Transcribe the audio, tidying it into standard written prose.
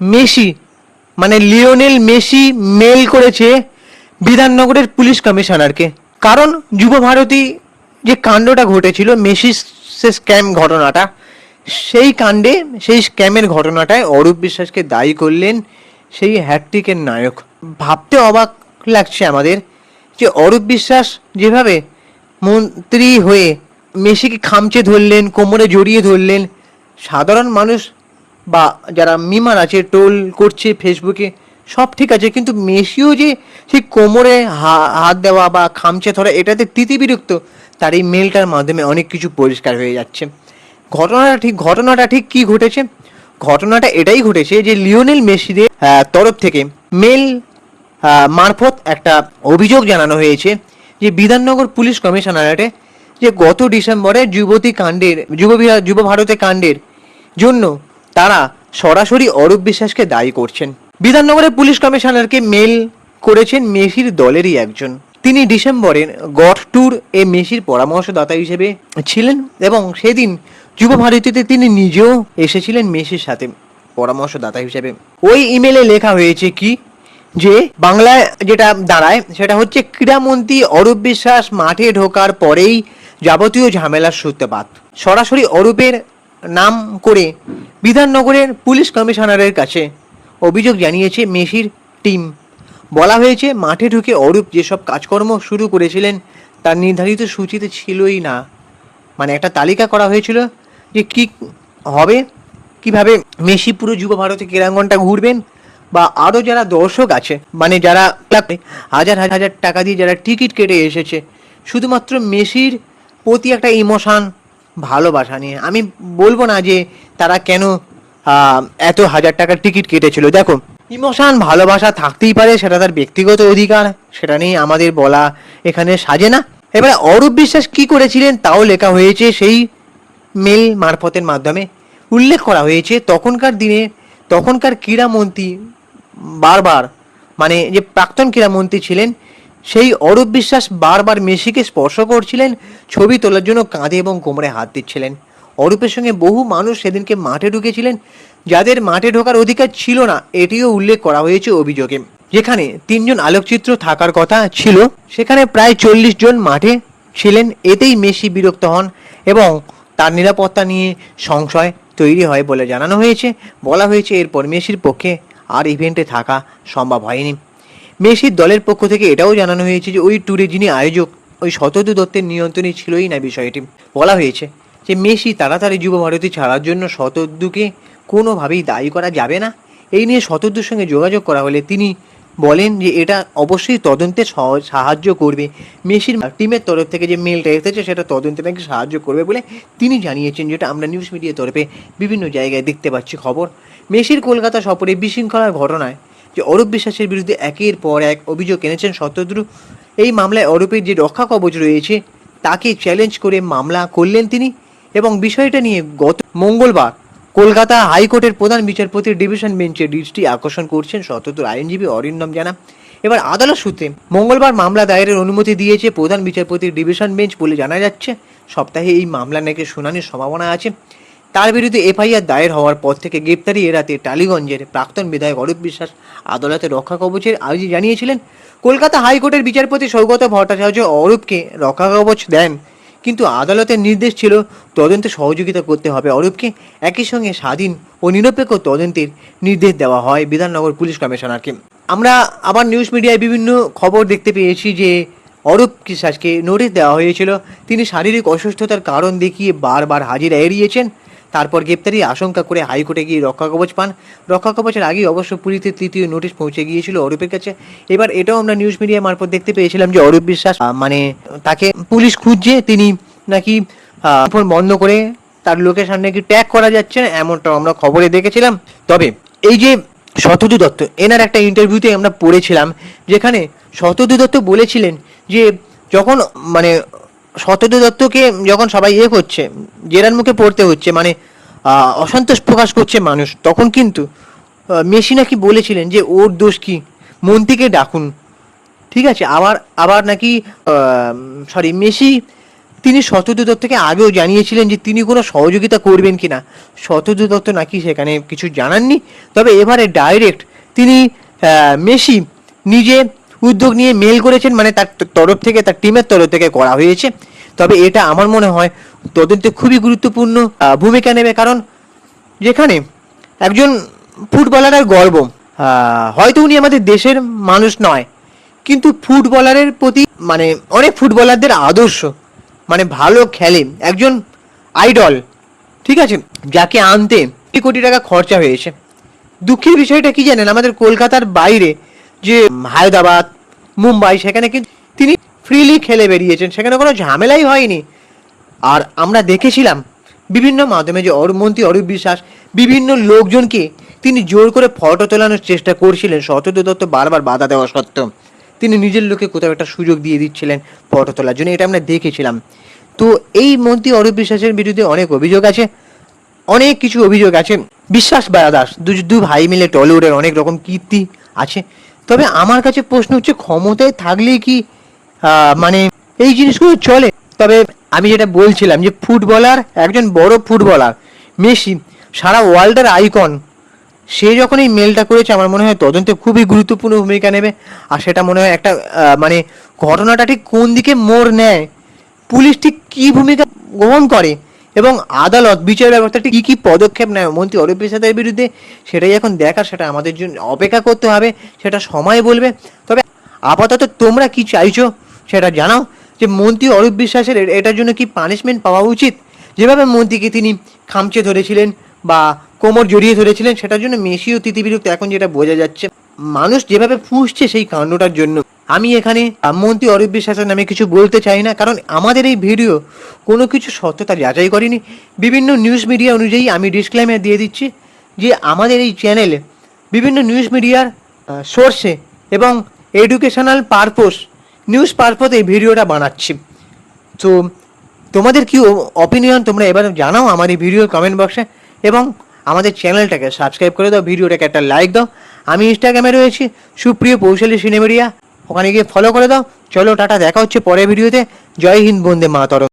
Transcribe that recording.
Messi মানে Lionel Messi mail করেছে বিধাননগরের police কমিশনারকে। কারণ যুব ভারতী যে কাণ্ডটা ঘটেছিল মেসির সে স্ক্যাম ঘটনাটা, সেই কাণ্ডে সেই স্ক্যামের ঘটনাটায় অরূপ বিশ্বাসকে দায়ী করলেন সেই হ্যাটট্রিকের নায়ক। ভাবতে অবাক লাগছে আমাদের যে অরূপ বিশ্বাস যেভাবে মন্ত্রী হয়ে মেসিকে খামচে ধরলেন, কোমরে জড়িয়ে ধরলেন, সাধারণ মানুষ বা যারা মিমার আছে ট্রোল করছে ফেসবুকে, সব ঠিক আছে, কিন্তু মেসিও যে সেই কোমরে হাত দেওয়া বা খামচে ধরা এটাতে তিতিবিরক্ত, তার এই মেলটার মাধ্যমে অনেক কিছু পরিষ্কার হয়ে যাচ্ছে। ঘটনাটা ঠিক কি ঘটেছে? ঘটনাটা এটাই ঘটেছে যে লিওনেল মেসিদের তরফ থেকে মেল মারফত একটা অভিযোগ জানানো হয়েছে যে বিধাননগর পুলিশ কমিশনারেটে যে গত ডিসেম্বরে যুব ভারতে কাণ্ডের জন্য তারা সরাসরি অরূপ বিশ্বাসকে দায়ী করছেন। বিধাননগরের পুলিশ কমিশনারকে মেল করেছেন মেসির দলেরই একজন। তিনি ডিসেম্বরের গড ট্যুর এ মেসির পরামর্শদাতা হিসেবে ছিলেন এবং সেদিন যুব ভারতীতে তিনি নিজেও এসেছিলেন মেসির সাথে পরামর্শদাতা হিসেবে। ওই ইমেলে লেখা হয়েছে কি, যে বাংলায় যেটা দাঁড়ায় সেটা হচ্ছে ক্রীড়ামন্ত্রী অরূপ বিশ্বাস মাঠে ঢোকার পরেই যাবতীয় ঝামেলার সূত্রপাত। সরাসরি অরূপের নাম করে বিধাননগরের পুলিশ কমিশনারের কাছে অভিযোগ জানিয়েছে মেসির টিম। বলা হয়েছে মাঠে ঢুকে অরূপ যেসব কাজকর্ম শুরু করেছিলেন তার নির্ধারিত সূচিতে ছিলই না। মানে একটা তালিকা করা হয়েছিল যে কি হবে, কিভাবে মেসি পুরো যুব ভারতে ক্রীড়াঙ্গনটা ঘুরবেন, বা আরও যারা দর্শক আছে মানে যারা হাজার হাজার টাকা দিয়ে যারা টিকিট কেটে এসেছে শুধুমাত্র মেসির প্রতি একটা ইমোশন ভালোবাসা নিয়ে। আমি বলবো না যে তারা কেন এত হাজার টাকার টিকিট কেটেছিল। দেখো, ইমোশন ভালোবাসা থাকতেই পারে, সেটা তার ব্যক্তিগত অধিকার, সেটা নিয়ে আমাদের বলা এখানে সাজে না। এবারে অরূপ বিশ্বাস কি করেছিলেন তাও লেখা হয়েছে সেই মেল মারফতের মাধ্যমে। উল্লেখ করা হয়েছে তখনকার ক্রীড়ামন্ত্রী বারবার মানে যে প্রাক্তন ক্রীড়ামন্ত্রী ছিলেন সেই অরূপ বিশ্বাস বারবার মেসিকে স্পর্শ করছিলেন, ছবি তোলার জন্য কাঁধে এবং কোমরে হাত দিচ্ছিলেন। অরূপের সঙ্গে বহু মানুষ সেদিনকে মাঠে ঢুকেছিলেন যাদের মাঠে ঢোকার অধিকার ছিল না, এটিও উল্লেখ করা হয়েছে অভিযোগে। যেখানে 3 জন আলোকচিত্র থাকার কথা ছিল সেখানে প্রায় 40 জন মাঠে ছিলেন। এতেই মেসি বিরক্ত হন এবং তার নিরাপত্তা নিয়ে সংশয় তৈরি হয় বলে জানানো হয়েছে। বলা হয়েছে এরপর মেসির পক্ষে আর ইভেন্টে থাকা সম্ভব হয়নি। মেসির দলের পক্ষ থেকে এটাও জানানো হয়েছে যে ওই ট্যুরে যিনি আয়োজক ওই শতদু দত্তের নিয়ন্ত্রণে ছিলই না বিষয়টি। বলা হয়েছে যে মেসি তাড়াতাড়ি যুব ভারতী ছাড়ার জন্য শতদুকে কোনোভাবেই দায়ী করা যাবে না। এই নিয়ে শতদুর সঙ্গে যোগাযোগ করা হলে তিনি বলেন যে এটা অবশ্যই তদন্তে সাহায্য করবে। মেসির টিমের তরফ থেকে যে মেলটা এসেছে সেটা তদন্তে নাকি সাহায্য করবে বলে তিনি জানিয়েছেন, যেটা আমরা নিউজ মিডিয়ার তরফে বিভিন্ন জায়গায় দেখতে পাচ্ছি খবর। মেসির কলকাতা সফরে বিশৃঙ্খলার ঘটনায় যে অরূপ বিশ্বাসের বিরুদ্ধে একের পর এক অভিযোগ এনেছেন শতদ্রু। এই মামলায় অরূপের যে রক্ষা কবচ রয়েছে তাকে চ্যালেঞ্জ করে মামলা করলেন তিনি এবং বিষয়টা নিয়ে গত মঙ্গলবার কলকাতা হাইকোর্টের প্রধান বিচারপতির ডিভিশন বেঞ্চে দৃষ্টি আকর্ষণ করছেন শতদ্রুর আইনজীবী অরিন্দম জানা। এবার আদালত সূত্রে মঙ্গলবার মামলা দায়েরের অনুমতি দিয়েছে প্রধান বিচারপতির ডিভিশন বেঞ্চ বলে জানা যাচ্ছে। সপ্তাহে এই মামলা নাকি শুনানির সম্ভাবনা আছে। তার বিরুদ্ধে এফআইআর দায়ের হওয়ার পর থেকে গ্রেপ্তারি এড়াতে টালিগঞ্জের প্রাক্তন বিধায়ক অরূপ বিশ্বাস আদালতে রক্ষা কবচের আর্জি জানিয়েছিলেন। কলকাতা হাইকোর্টের বিচারপতি সৌগত ভট্টাচার্য অরূপকে রক্ষা কবচ দেন, কিন্তু আদালতের নির্দেশ ছিল তদন্তে সহযোগিতা করতে হবে অরূপকে। একই সঙ্গে স্বাধীন ও নিরপেক্ষ তদন্তের নির্দেশ দেওয়া হয় বিধাননগর পুলিশ কমিশনারকে। আমরা আবার নিউজ মিডিয়ায় বিভিন্ন খবর দেখতে পেয়েছি যে অরূপ বিশ্বাসকে নোটিশ দেওয়া হয়েছিল, তিনি শারীরিক অসুস্থতার কারণ দেখিয়ে বারবার হাজিরা এড়িয়েছেন। তারপর গ্রেপ্তারি আশঙ্কা করে হাইকোর্টে গিয়ে রক্ষা কবচ পান। রক্ষা কবচের আগেই অবশ্য পুলিশের তৃতীয় নোটিশ পৌঁছে গিয়েছিল অরূপের কাছে। এবার এটাও আমরা নিউজ মিডিয়া মারফত দেখতে পেয়েছিলাম যে অরূপ বিশ্বাস মানে তাকে পুলিশ খুঁজছে, তিনি নাকি ফোন বন্ধ করে তার লোকেশন নাকি ট্যাগ করা যাচ্ছে না, এমনটাও আমরা খবরে দেখেছিলাম। তবে এই যে শতদু দত্ত, এনার একটা ইন্টারভিউতে আমরা পড়েছিলাম যেখানে শতদু দত্ত বলেছিলেন যে যখন মানে শতদু দত্তকে যখন সবাই করছে জেরার মুখে পড়তে হচ্ছে, মানে অসন্তোষ প্রকাশ করছে মানুষ, তখন কিন্তু মেসি নাকি বলেছিলেন যে ওর দোষ কি, মন্ত্রীকে ডাকুন। ঠিক আছে, আবার নাকি মেসি তিনি শতদ্রু দত্তকে আগেও জানিয়েছিলেন যে তিনি কোনো সহযোগিতা করবেন কিনা। শতদ্রু দত্ত নাকি সেখানে কিছু জানাননি। তবে এবারে ডাইরেক্ট তিনি মেসি নিজে উদ্যোগ নিয়ে মেল করেছেন, মানে তার তরফ থেকে, তার টিমের তরফ থেকে করা হয়েছে। তবে এটা আমার মনে হয় তদন্তে খুবই গুরুত্বপূর্ণ ভূমিকা নেবে, কারণ যেখানে একজন ফুটবলারের গর্ব, হয়তো উনি আমাদের দেশের মানুষ নয়, কিন্তু ফুটবলারের প্রতি মানে অনেক ফুটবলারদের আদর্শ, মানে ভালো খেলে, একজন আইডল, ঠিক আছে, যাকে আনতে কোটি কোটি টাকা খরচা হয়েছে। দুঃখের বিষয়টা কি জানেন, আমাদের কলকাতার বাইরে যে হায়দ্রাবাদ, মুম্বাই, সেখানে কিন্তু তিনি ফ্রিলি খেলে বেরিয়েছেন, সেখানে কোনো ঝামেলাই হয়নি। আর আমরা দেখেছিলাম বিভিন্ন মাধ্যমে যে মন্ত্রী অরূপ বিশ্বাস বিভিন্ন লোকজনকে তিনি জোর করে ফটো তোলানোর চেষ্টা করছিলেন, শতদ্রু দত্ত বারবার বাধা দেওয়া সত্ত্বেও তিনি নিজের লোকে কোথাও একটা সুযোগ দিয়ে দিচ্ছিলেন ফটো তোলার জন্য, এটা আমরা দেখেছিলাম। তো এই মন্ত্রী অরূপ বিশ্বাসের বিরুদ্ধে অনেক অভিযোগ আছে, অনেক কিছু অভিযোগ আছে। বিশ্বাস দাস দু ভাই মিলে টলিউডের অনেক রকম কীর্তি আছে। তবে আমার কাছে প্রশ্ন হচ্ছে, ক্ষমতায় থাকলে কি মানে এই জিনিসগুলো চলে? তবে আমি যেটা বলছিলাম যে ফুটবলার, একজন বড় ফুটবলার মেসি, সারা ওয়ার্ল্ডের আইকন, সে যখন এই মেলটা করেছে, আমার মনে হয় তদন্তে খুবই গুরুত্বপূর্ণ ভূমিকা নেবে। আর সেটা মনে হয় একটা মানে ঘটনাটা ঠিক কোন দিকে মোড় নেয়, পুলিশ ঠিক কী ভূমিকা গ্রহণ করে, এবং আদালত বিচার ব্যবস্থা ঠিক কী কী পদক্ষেপ নেয় মন্ত্রী অরূপ বিশ্বাসের বিরুদ্ধে, সেটাই এখন দেখার, সেটা আমাদের জন্য অপেক্ষা করতে হবে, সেটা সময় বলবে। তবে আপাতত তোমরা কি চাইছো সেটা জানাও, যে মন্ত্রী অরূপ বিশ্বাসের এটার জন্য কি পানিশমেন্ট পাওয়া উচিত? যেভাবে মন্ত্রীকে তিনি খামচে ধরেছিলেন বা কোমর জড়িয়ে ধরেছিলেন, সেটার জন্য মেসিও তিতিবিরক্ত, এখন যেটা বোঝা যাচ্ছে মানুষ যেভাবে ফুঁসছে সেই কাণ্ডটার জন্য। আমি এখানে মন্ত্রী অরূপ বিশ্বাসের নামে কিছু বলতে চাই না, কারণ আমাদের এই ভিডিও কোনো কিছু সত্যতা যাচাই করেনি। বিভিন্ন নিউজ মিডিয়া অনুযায়ী আমি ডিসক্লেমার দিয়ে দিচ্ছি যে আমাদের এই চ্যানেলে বিভিন্ন নিউজ মিডিয়ার সোর্সে এবং এডুকেশনাল পারপোজ, নিউজ পারপোজ এই ভিডিওটা বানাচ্ছি। তো তোমাদের কি অপিনিয়ন তোমরা এবার জানাও আমার এই ভিডিওর কমেন্ট বক্সে, এবং আমাদের চ্যানেলটাকে সাবস্ক্রাইব করে দাও, ভিডিওটাকে একটা লাইক দাও। আমি ইনস্টাগ্রামে রয়েছি সুপ্রিয় পৌশালী সিনেমিডিয়া, ওখানে গিয়ে ফলো করে দাও। চলো টাটা, দেখা হচ্ছে পরের ভিডিওতে। জয় হিন্দ, বন্দে মাতরম।